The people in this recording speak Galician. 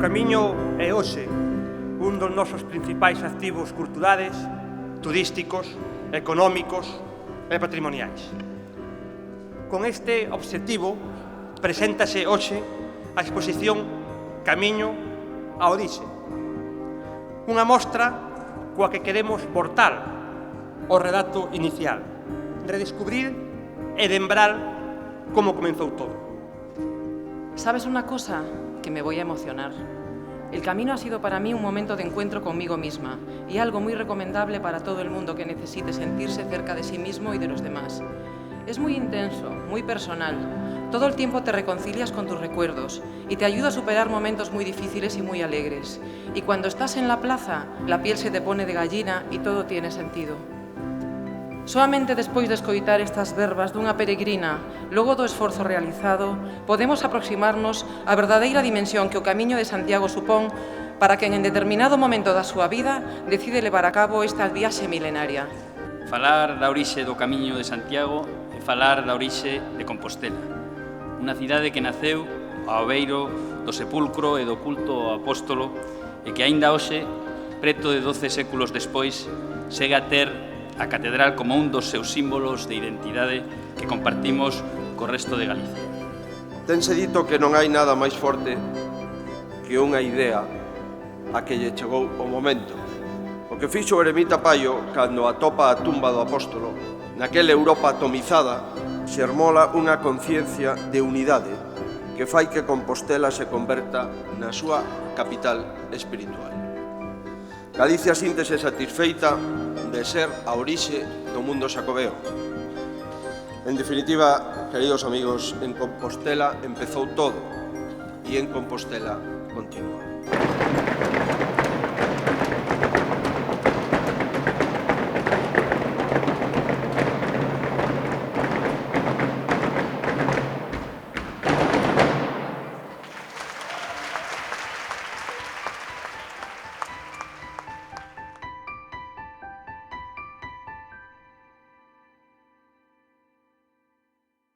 Camiño é hoxe un dos nosos principais activos culturais, turísticos, económicos e patrimoniais. Con este obxectivo, preséntase hoxe a exposición Camiño á Orixe, unha mostra coa que queremos portar o relato inicial, redescubrir e lembrar como comenzou todo. ¿Sabes una cosa? Que me voy a emocionar. El camino ha sido para mí un momento de encuentro conmigo misma y algo muy recomendable para todo el mundo que necesite sentirse cerca de sí mismo y de los demás. Es muy intenso, muy personal. Todo el tiempo te reconcilias con tus recuerdos y te ayuda a superar momentos muy difíciles y muy alegres. Y cuando estás en la plaza, la piel se te pone de gallina y todo tiene sentido. Solamente despois de escoitar estas verbas dunha peregrina, logo do esforzo realizado, podemos aproximarnos á verdadeira dimensión que o Camiño de Santiago supón para quen en determinado momento da súa vida decide levar a cabo esta viaxe milenaria. Falar da orixe do Camiño de Santiago é falar da orixe de Compostela, unha cidade que naceu ao beiro do sepulcro e do culto ao apóstolo e que aínda hoxe, preto de 12 séculos despois, segue a ter a catedral como un dos seus símbolos de identidade que compartimos co resto de Galicia. Tense dito que non hai nada máis forte que unha idea a que lle chegou o momento. O que fixo o eremita Paio cando atopa a tumba do apóstolo, naquela Europa atomizada, xermola unha conciencia de unidade que fai que Compostela se converta na súa capital espiritual. Galicia síntese satisfeita de ser a orixe do mundo xacobeo. En definitiva, queridos amigos, en Compostela empezou todo e en Compostela continúa.